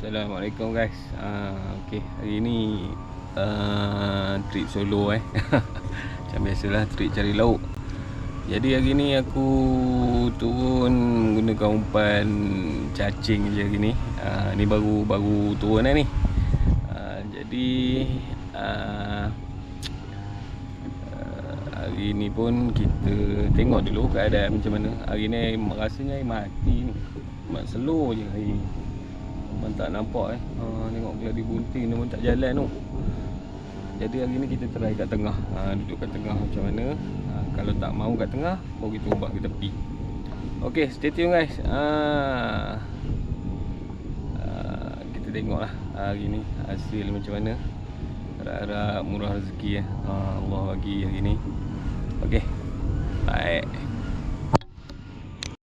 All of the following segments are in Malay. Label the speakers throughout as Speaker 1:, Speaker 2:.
Speaker 1: Assalamualaikum guys. Okay, hari ni trip solo macam biasalah, trip cari lauk. Jadi hari ni aku turun menggunakan umpan cacing je hari ni. Ni baru turun ni. Jadi hari ni pun kita tengok dulu keadaan macam mana. Hari ni rasanya air mati ni. Mak slow je air. Memang tak nampak tengok keladi bunting dia pun tak jalan tu. Jadi hari ni kita try kat tengah. Duduk kat tengah macam mana. Kalau tak mau kat tengah, baru kita ubah ke tepi. Okay, stay tune guys. Kita tengoklah hari ni hasil macam mana. Harap-harap murah rezeki Allah bagi hari ni. Okay, baik.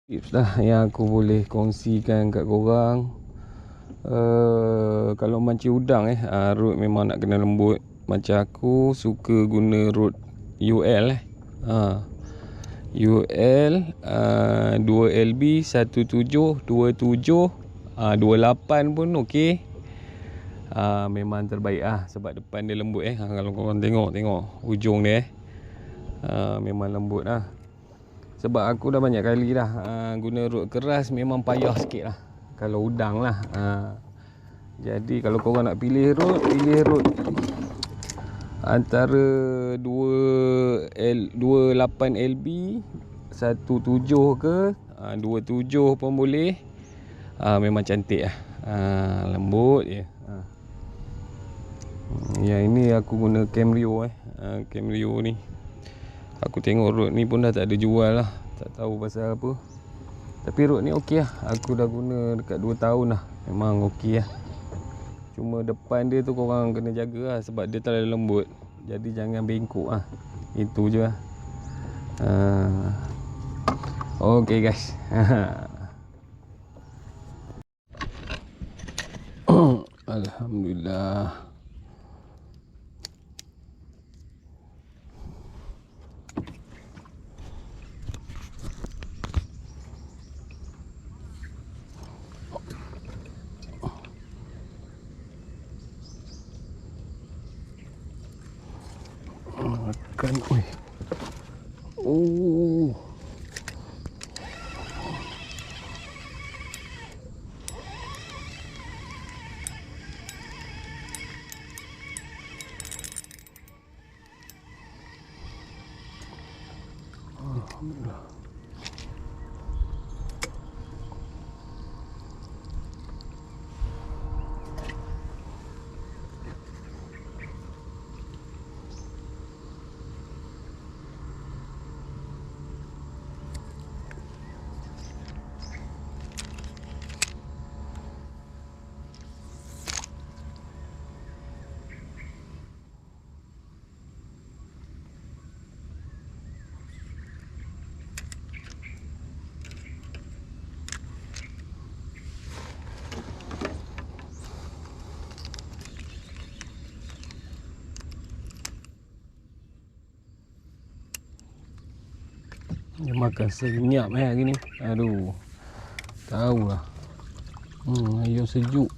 Speaker 1: Tips lah yang aku boleh kongsikan kat korang. Kalau mancing udang rod memang nak kena lembut. Macam aku suka guna rod UL UL 2LB 1727 28 pun okey. Memang terbaik sebab depan dia lembut kalau korang tengok hujung dia memang lembut Sebab aku dah banyak kali dah guna rod keras, memang payah sikit kalau udang lah. Jadi kalau korang nak pilih rod antara 28LB 17 ke 27 pun boleh. Memang cantik lembut je. Yang ini aku guna Camrio Camrio ni. Aku tengok rod ni pun dah tak ada jual lah. Tak tahu pasal apa. Tapi rod ni okey aku dah guna dekat 2 tahun dah. Memang okey Cuma depan dia tu korang kena jaga sebab dia terlalu lembut. Jadi jangan bengkok Itu je okey guys. Alhamdulillah. Makan. Alhamdulillah. Dia makan senyap hari ni. Aduh, tahulah. Air sejuk.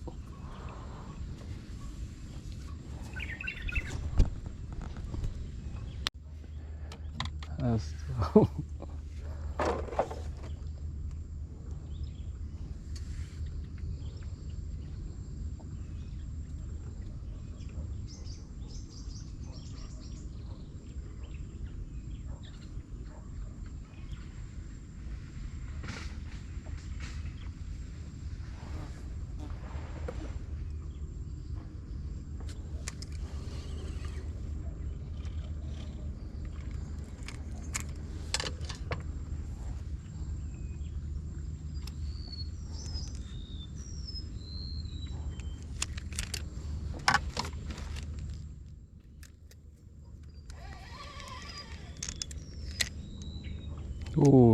Speaker 1: Astagfirullah.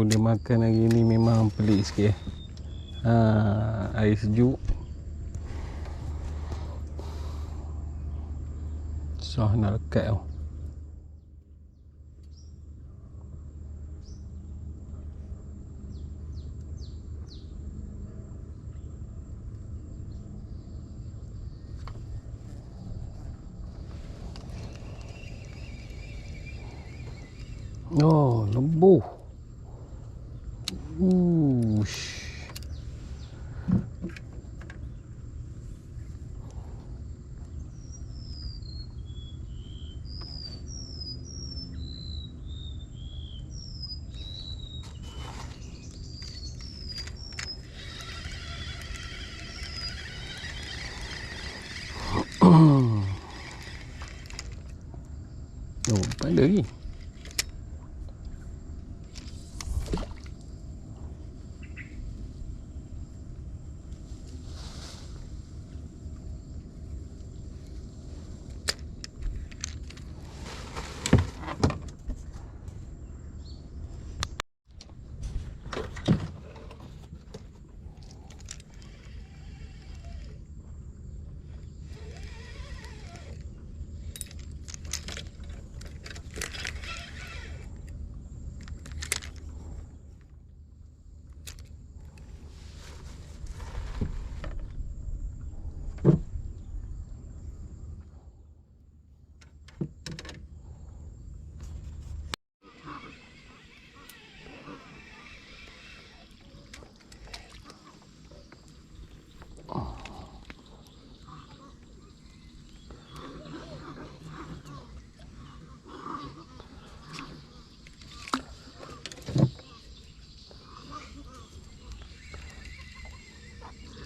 Speaker 1: Dia makan hari ni memang pelik sikit. Air sejuk. Susah nak lekat tau. Oh, lembu. Ush. Oh, tak ada lagi.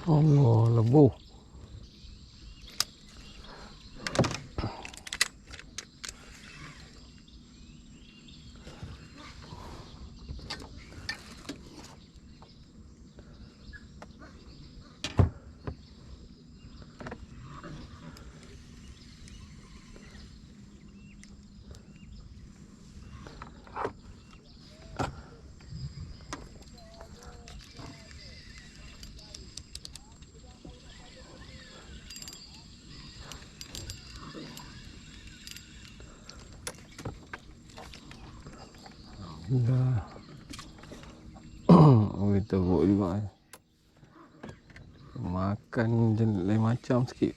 Speaker 1: Allah, lembu. Dah. Oh, teruk juga. Makan je lain macam sikit.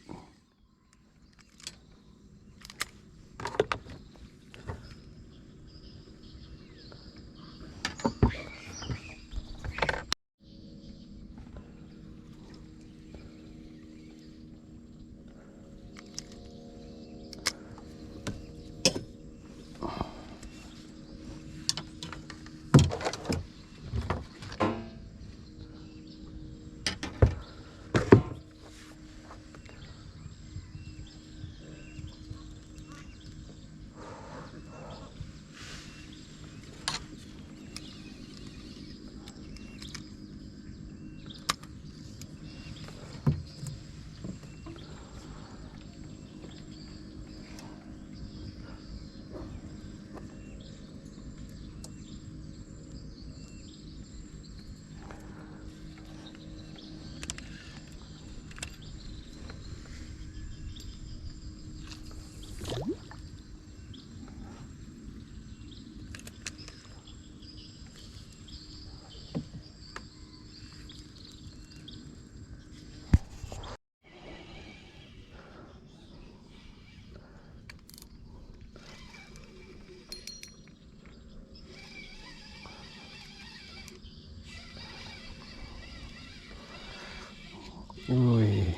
Speaker 1: Ui,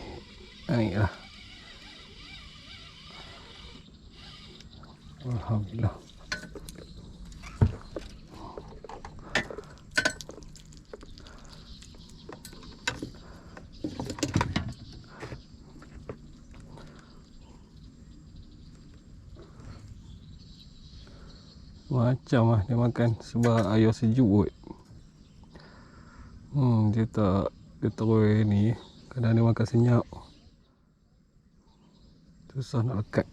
Speaker 1: naiklah. Alhamdulillah. Macam lah dia makan sebab air sejuk kot. Dia terus ni. Kadang dia makan senyap. Susah nak lekat.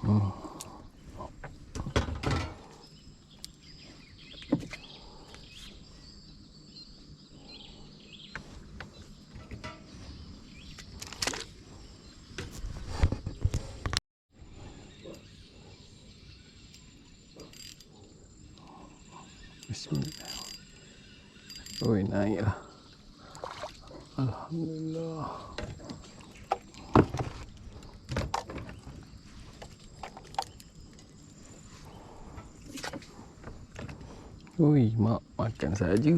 Speaker 1: Bismillah. Oi, naik lah. Alhamdulillah. Oi, mak makan saja.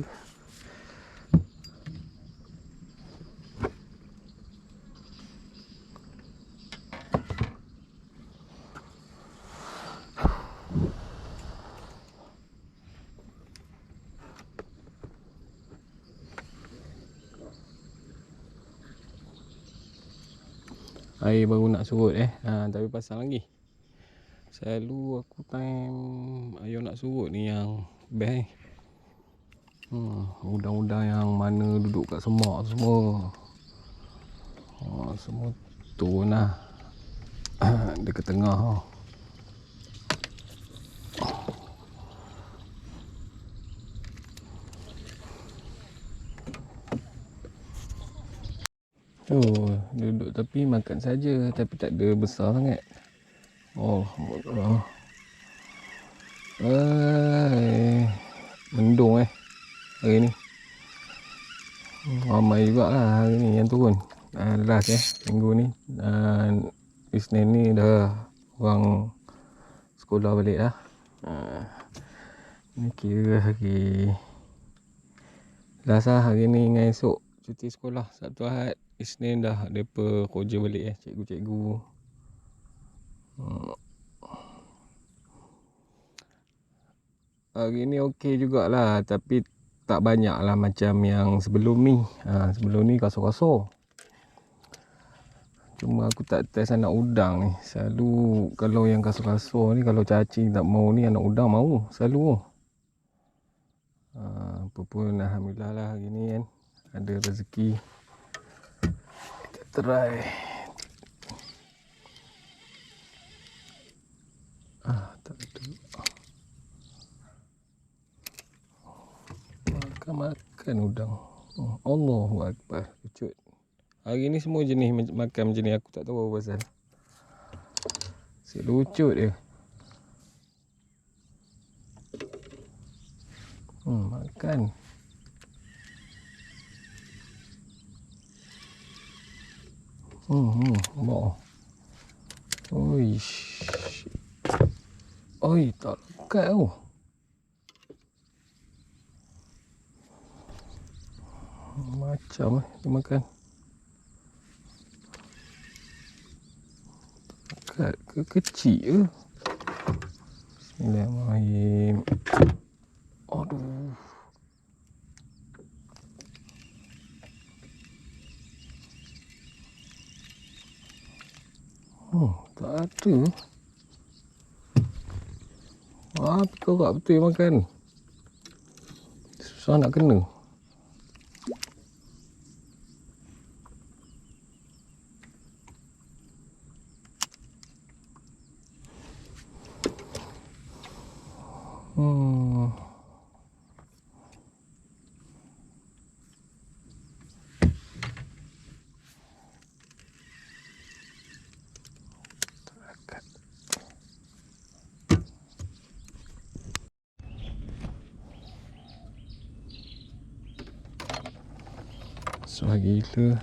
Speaker 1: Air baru nak surut tapi pasang lagi. Selalu aku time air nak surut ni yang best. Udang-udang yang mana duduk kat semak semua. Semua turun lah. Dekat tengah. Duduk tepi makan saja, tapi tak ada besar sangat. Alhamdulillah. Mendung hari ni. Ramai jugalah hari ni yang turun. Last minggu ni. Dan Isnin ni dah orang sekolah balik dah. Ni kira hari last lah, hari ni dengan esok cuti sekolah. Sabtu Ahad, Isnin dah mereka kerja balik cikgu-cikgu. Hari ni okey jugalah, tapi tak banyak lah macam yang sebelum ni. Sebelum ni kosong-kosong. Cuma aku tak test anak udang ni. Selalu kalau yang kosong-kosong ni, kalau cacing tak mau ni, anak udang mau selalu. Apa pun alhamdulillah lah hari ni kan ada rezeki. Kita try. Tak ada. Makan udang. Allahu Akbar. Lucut. Hari ni semua jenis makan macam ni, aku tak tahu apa pasal. Lucut dia. Makan. Mau. Oi, tak lekat tau. Macam dia makan. Lekat ke kecil ke? Bismillahirrahmanirrahim. Aduh. Tak ada. Korak betul yang makan. Susah nak kena. Susah gila.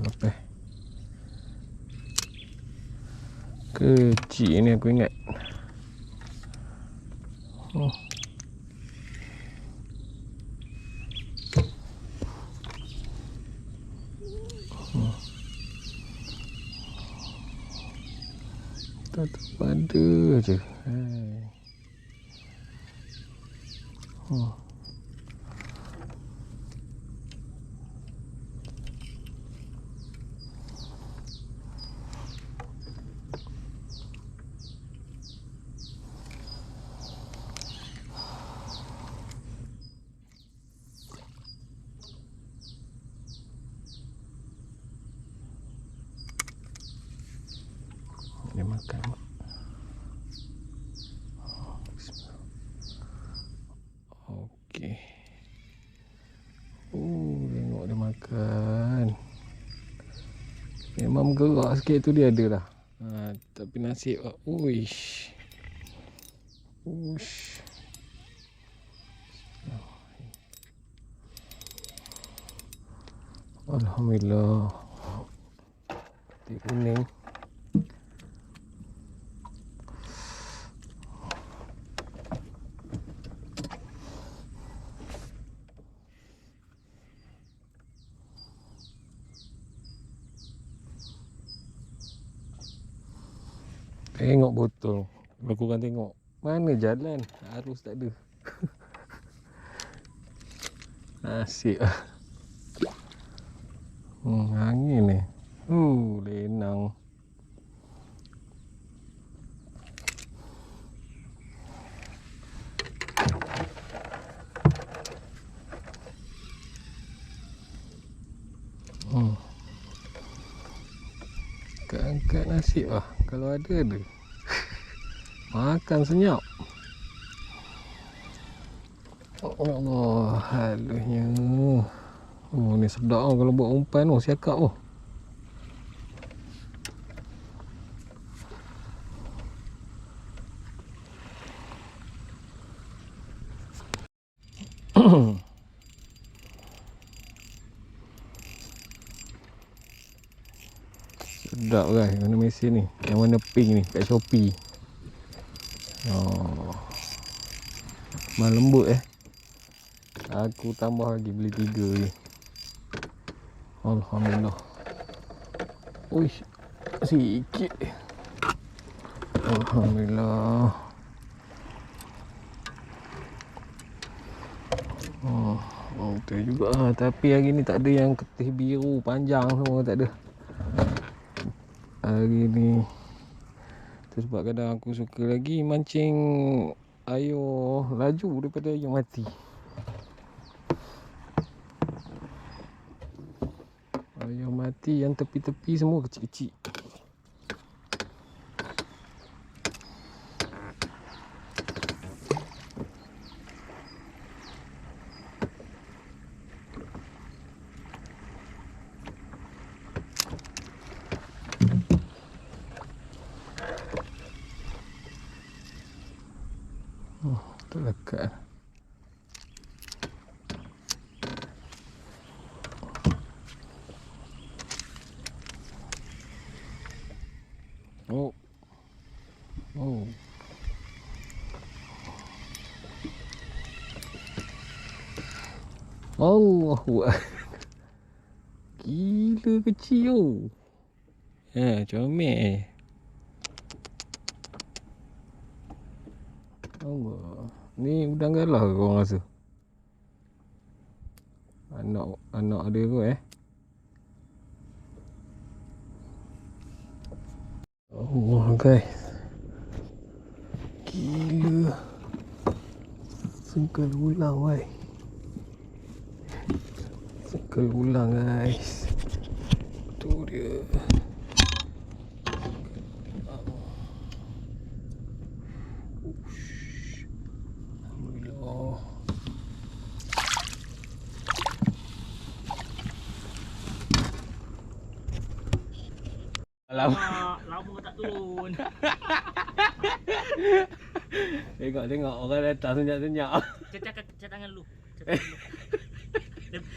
Speaker 1: Lepas kecil ni aku ingat. Tak ada je. Kan. Memang gerak sikit tu dia ada lah. Tapi nasib lah. Uish. Uish. Alhamdulillah. Titik kuning. Tengok botol. Kalau korang tengok, mana jalan? Arus tak ada. Asyik lah. Angin ni. Lenang. Angkat nasib lah. Kalau ada. Makan senyap. Allah, halusnya. Ni sedap lah kalau buat umpan tu, siakap tu. Sedap guys, mana mesin ni. Yang warna pink ni kat Shopee. Memang lembut Aku tambah lagi, beli 3 ni. Alhamdulillah. Uish, sikit. Alhamdulillah. Betul juga lah. Tapi hari ni tak ada yang ketih biru panjang semua, tak ada. Hari ni tu sebab kadang aku suka lagi mancing air laju daripada air mati. Air mati yang tepi-tepi semua kecil-kecil. Terlekat. Allahu Akbar. Gila kecil tu. Comel. Allah. Ni udang galah ke korang rasa? Anak dia kot Allah guys. Gila. Sengkel ulang wai. Sengkel ulang guys. Tu dia. Alhamdulillah.
Speaker 2: Lama tak turun.
Speaker 1: Tengok orang datang senyap-senyap.
Speaker 2: Cat tangan lu.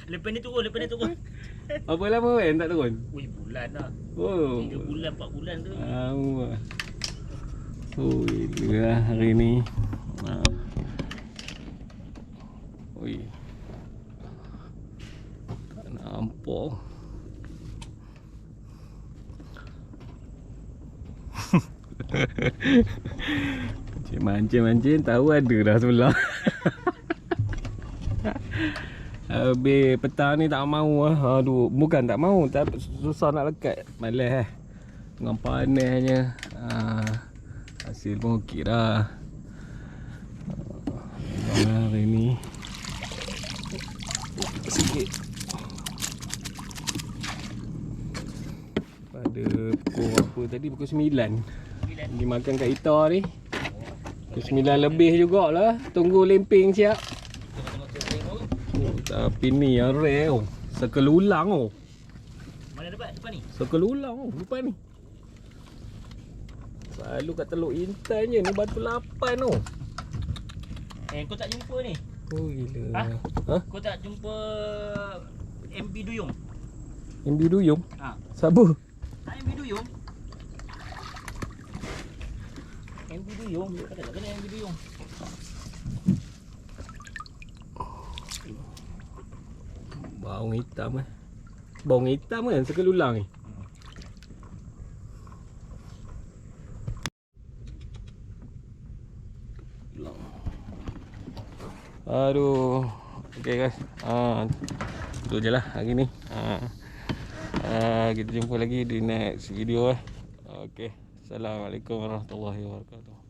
Speaker 2: Lepas ni turun.
Speaker 1: Apa lama kan tak turun?
Speaker 2: Ui, bulan dah. 3 bulan 4 bulan tu.
Speaker 1: Gila hari ni. Tak nampak. Mancing-mancing tahu ada dah sebelah. Habis petang ni tak mau Aduh, bukan tak mau, tapi susah nak lekat. Malas dengan panasnya. Hasil pun okey dah. Hari ni sikit. Pada pukul apa tadi? Pukul 9 pergi makan kat Ita ni. Pukul 9 lebih jugalah. Tunggu lemping siap. Tapi ni yang rare Circle ulang oh.
Speaker 2: Mana depan ni?
Speaker 1: Circle ulang oh, depan ni. Selalu kat Teluk Intan je ni batu lapan oh.
Speaker 2: Kau tak jumpa ni?
Speaker 1: Oh gila.
Speaker 2: Ha?
Speaker 1: Ha?
Speaker 2: Kau tak jumpa MB Duyung?
Speaker 1: MB Duyung?
Speaker 2: Ha.
Speaker 1: Siapa?
Speaker 2: Tak MB Duyung? MB Duyung? Kau tak kenal MB Duyung?
Speaker 1: Baung hitam Baung hitam kan Circle ulang ni. Aduh. Okay guys. Itu je lah hari ni. Kita jumpa lagi di next video Okay. Assalamualaikum warahmatullahi wabarakatuh.